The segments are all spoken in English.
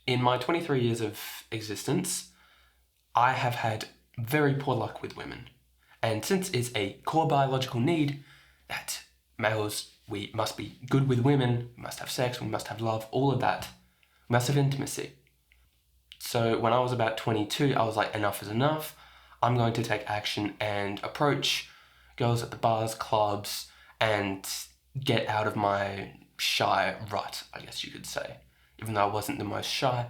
In my 23 years of existence, I have had very poor luck with women. And since it's a core biological need that males, we must be good with women, we must have sex, we must have love, all of that, we must have intimacy. So when I was about 22, I was like, enough is enough. I'm going to take action and approach girls at the bars, clubs, and get out of my shy rut, I guess you could say. Even though I wasn't the most shy,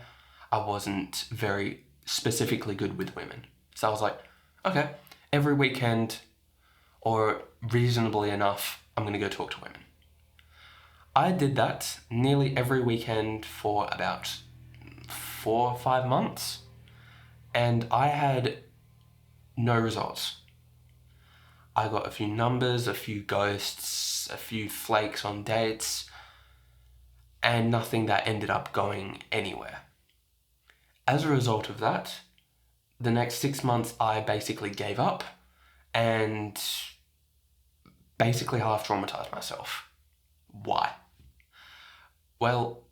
I wasn't very specifically good with women. So I was like, okay, every weekend, or reasonably enough, I'm going to go talk to women. I did that nearly every weekend for about 4 or 5 months, and I had no results. I got a few numbers, a few ghosts, a few flakes on dates, and nothing that ended up going anywhere. As a result of that, the next 6 months I basically gave up and basically half traumatized myself. Why? Well,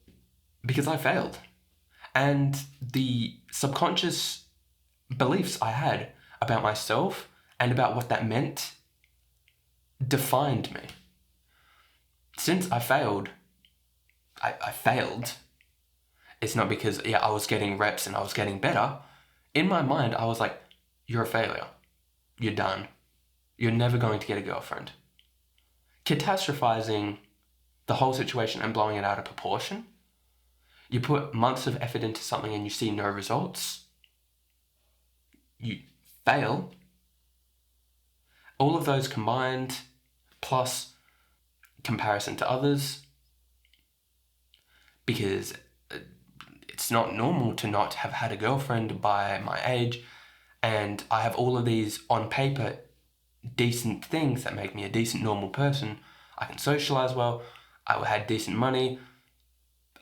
because I failed. And the subconscious beliefs I had about myself and about what that meant defined me. Since I failed, I failed. It's not because, I was getting reps and I was getting better. In my mind, I was like, you're a failure. You're done. You're never going to get a girlfriend. Catastrophizing the whole situation and blowing it out of proportion. You put months of effort into something and you see no results. You fail. All of those combined, plus comparison to others, because it's not normal to not have had a girlfriend by my age, and I have all of these on paper decent things that make me a decent normal person. I can socialize well, I had decent money,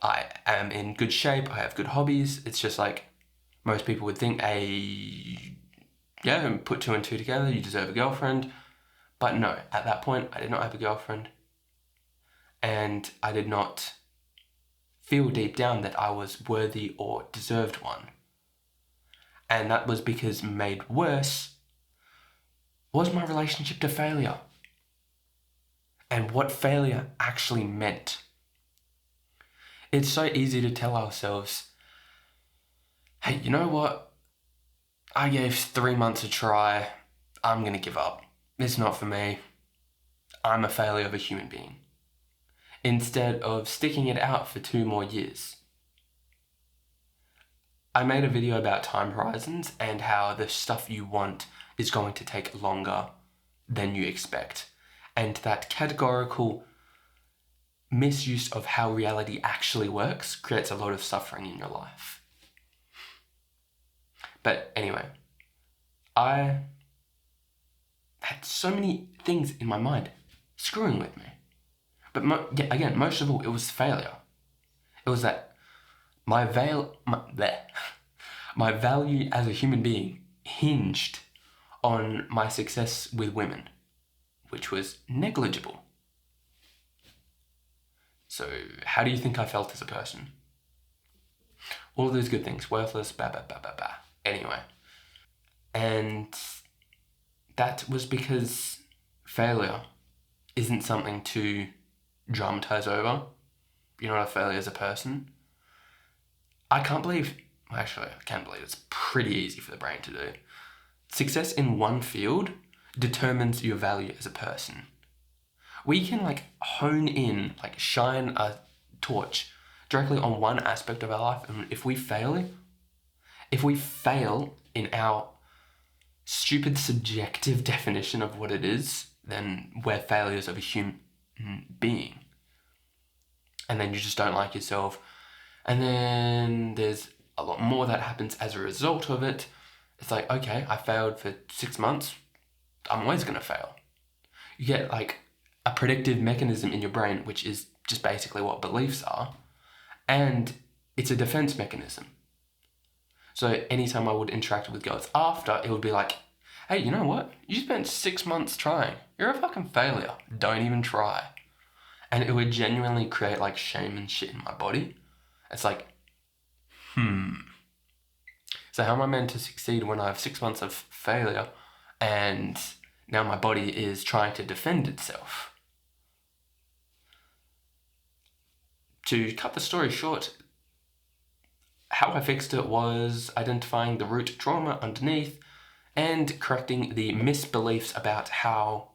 I am in good shape, I have good hobbies. It's just like most people would think, put 2 and 2 together, you deserve a girlfriend. But no, at that point, I did not have a girlfriend. And I did not feel deep down that I was worthy or deserved one. And that was because made worse was my relationship to failure. And what failure actually meant. It's so easy to tell ourselves, hey, you know what? I gave 3 months a try. I'm going to give up. It's not for me. I'm a failure of a human being. Instead of sticking it out for 2 more years. I made a video about time horizons and how the stuff you want is going to take longer than you expect. And that categorical misuse of how reality actually works creates a lot of suffering in your life. But anyway, I had so many things in my mind screwing with me. But most of all, it was failure. It was that my value as a human being hinged on my success with women, which was negligible. So how do you think I felt as a person? All of those good things, worthless, Anyway. And that was because failure isn't something to dramatize over. You're not a failure as a person. I can believe it's pretty easy for the brain to do. Success in one field determines your value as a person. We can hone in, shine a torch directly on one aspect of our life, and if we fail in our stupid subjective definition of what it is, then we're failures of a human being. And then you just don't like yourself. And then there's a lot more that happens as a result of it. It's like, okay, I failed for 6 months. I'm always going to fail. You get a predictive mechanism in your brain, which is just basically what beliefs are. And it's a defense mechanism. So anytime I would interact with girls after, it would be like, hey, you know what? You spent 6 months trying. You're a fucking failure. Don't even try. And it would genuinely create shame and shit in my body. It's like, So how am I meant to succeed when I have 6 months of failure and now my body is trying to defend itself? To cut the story short, how I fixed it was identifying the root trauma underneath and correcting the misbeliefs about how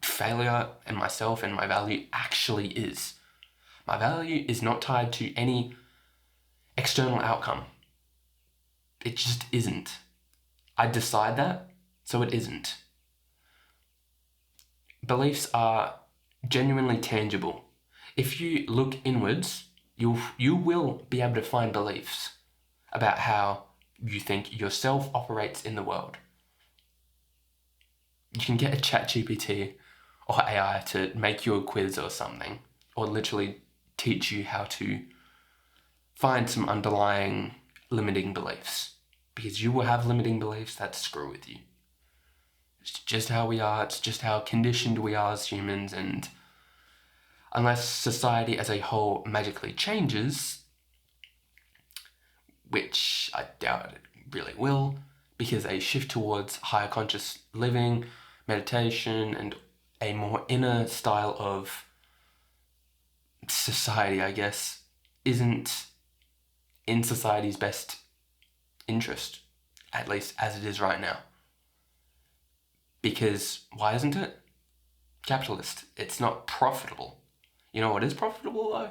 failure and myself and my value actually is. My value is not tied to any external outcome. It just isn't. I decide that, so it isn't. Beliefs are genuinely tangible. If you look inwards, you will be able to find beliefs about how you think yourself operates in the world. You can get a ChatGPT or AI to make you a quiz or something, or literally teach you how to find some underlying limiting beliefs, because you will have limiting beliefs that screw with you. It's just how we are, it's just how conditioned we are as humans, and unless society as a whole magically changes, which I doubt it really will, because a shift towards higher conscious living, meditation, and a more inner style of society, I guess, isn't in society's best interest, at least as it is right now. Because why isn't it? Capitalist. It's not profitable. You know what is profitable though?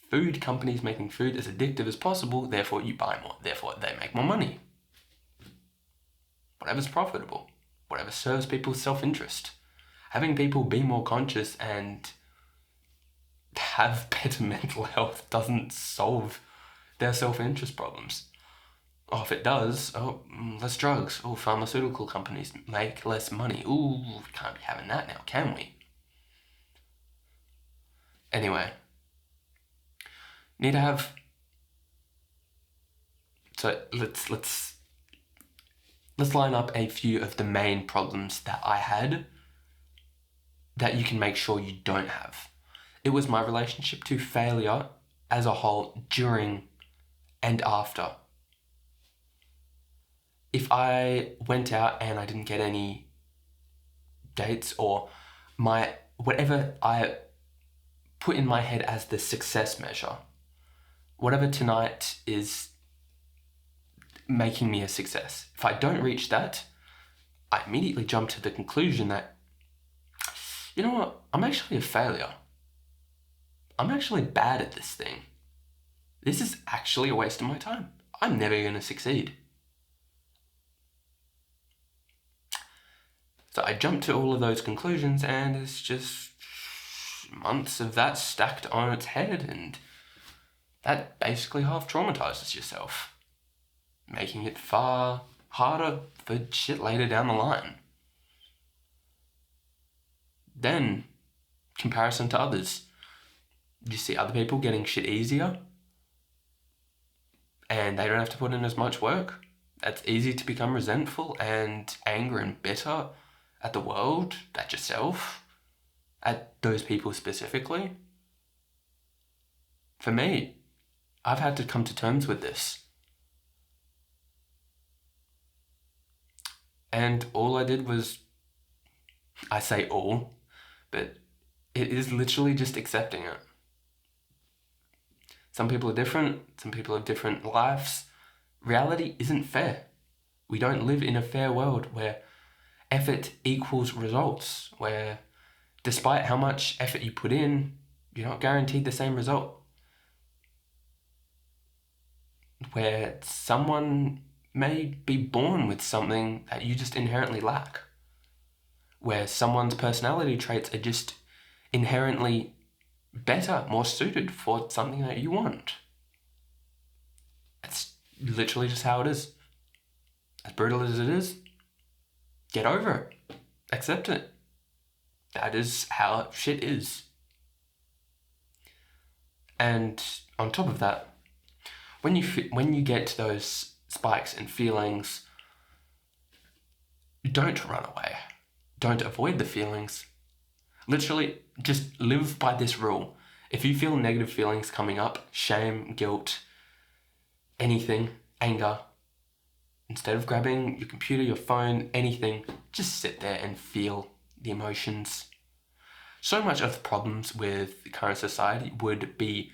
Food companies making food as addictive as possible, therefore you buy more, therefore they make more money. Whatever's profitable, whatever serves people's self-interest. Having people be more conscious and have better mental health doesn't solve their self-interest problems. Oh, if it does, less drugs. Oh, pharmaceutical companies make less money. Ooh, we can't be having that now, can we? Anyway, need to have. So let's line up a few of the main problems that I had that you can make sure you don't have. It was my relationship to failure as a whole during and after. If I went out and I didn't get any dates, or whatever I put in my head as the success measure, whatever tonight is making me a success, if I don't reach that, I immediately jump to the conclusion that, you know what, I'm actually a failure. I'm actually bad at this thing. This is actually a waste of my time. I'm never going to succeed. So I jumped to all of those conclusions, and it's just months of that stacked on its head, and that basically half traumatizes yourself, making it far harder for shit later down the line. Then, comparison to others. You see other people getting shit easier, and they don't have to put in as much work. It's easy to become resentful and angry and bitter at the world, at yourself, at those people specifically. For me, I've had to come to terms with this. And all I did was, I say all, but it is literally just accepting it. Some people are different, some people have different lives. Reality isn't fair. We don't live in a fair world where effort equals results, where despite how much effort you put in, you're not guaranteed the same result. Where someone may be born with something that you just inherently lack. Where someone's personality traits are just inherently better, more suited for something that you want. It's literally just how it is. As brutal as it is, get over it. Accept it. That is how shit is. And on top of that, when you get those spikes and feelings, don't run away. Don't avoid the feelings. Literally, just live by this rule. If you feel negative feelings coming up, shame, guilt, anything, anger, instead of grabbing your computer, your phone, anything, just sit there and feel the emotions. So much of the problems with the current society would be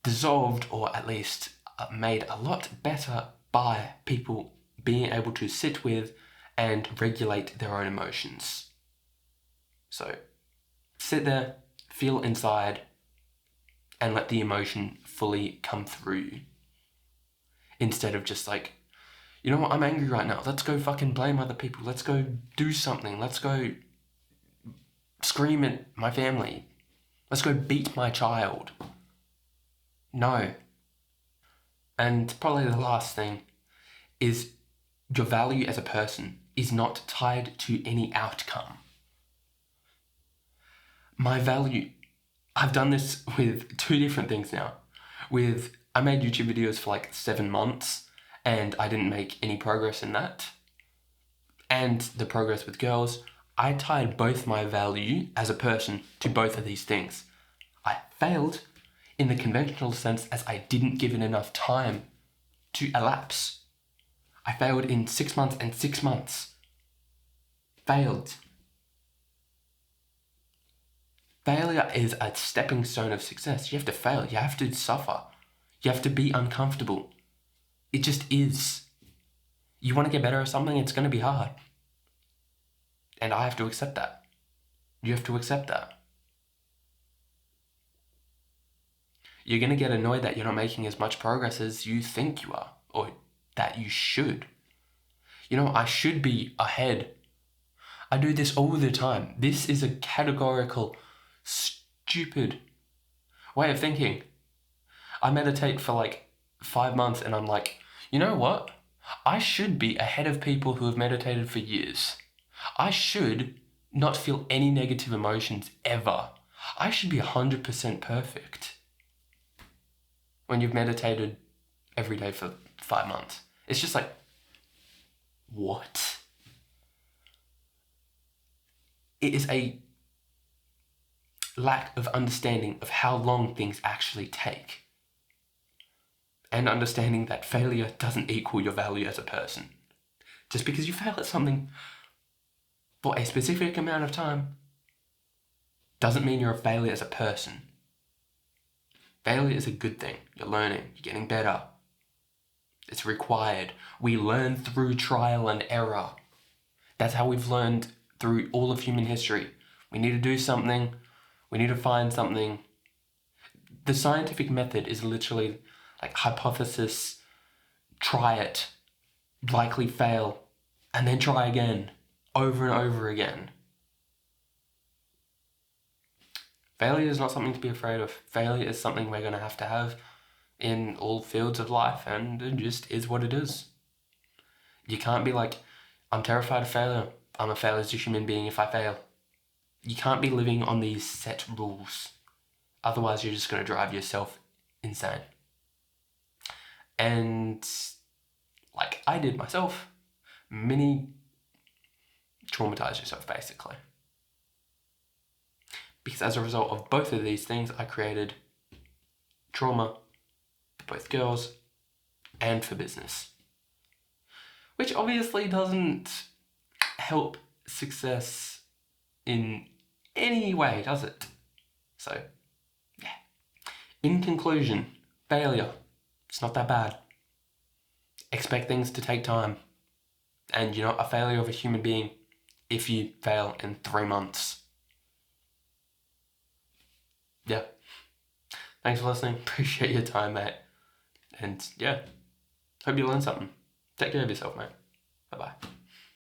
dissolved, or at least made a lot better by people being able to sit with and regulate their own emotions. So sit there, feel inside, and let the emotion fully come through. Instead of just like, you know what, I'm angry right now. Let's go fucking blame other people. Let's go do something. Let's go scream at my family. Let's go beat my child. No. And probably the last thing is your value as a person is not tied to any outcome. My value, I've done this with 2 different things now. I made YouTube videos for like 7 months and I didn't make any progress in that. And the progress with girls, I tied both my value as a person to both of these things. I failed in the conventional sense as I didn't give it enough time to elapse. I failed in 6 months and 6 months. Failed. Failure is a stepping stone of success. You have to fail. You have to suffer. You have to be uncomfortable. It just is. You want to get better at something, it's going to be hard. And I have to accept that. You have to accept that. You're going to get annoyed that you're not making as much progress as you think you are, or that you should. You know, I should be ahead. I do this all the time. This is a categorical, stupid way of thinking. I meditate for like 5 months and I'm like, you know what? I should be ahead of people who have meditated for years. I should not feel any negative emotions ever. I should be 100% perfect. When you've meditated every day for 5 months, it's just like, what? It is a lack of understanding of how long things actually take. And understanding that failure doesn't equal your value as a person. Just because you fail at something for a specific amount of time doesn't mean you're a failure as a person. Failure is a good thing. You're learning, you're getting better. It's required. We learn through trial and error. That's how we've learned through all of human history. We need to do something, we need to find something. The scientific method is literally like hypothesis, try it, likely fail, and then try again, over and over again. Failure is not something to be afraid of. Failure is something we're going to have in all fields of life, and it just is what it is. You can't be like, I'm terrified of failure. I'm a failure as a human being if I fail. You can't be living on these set rules. Otherwise, you're just going to drive yourself insane. And like I did myself, mini traumatize yourself basically. Because as a result of both of these things, I created trauma for both girls and for business. Which obviously doesn't help success in any way, does it? So, yeah. In conclusion, failure. It's not that bad. Expect things to take time. And you're not a failure of a human being if you fail in 3 months. Yeah. Thanks for listening. Appreciate your time, mate. And yeah, hope you learned something. Take care of yourself, mate. Bye-bye.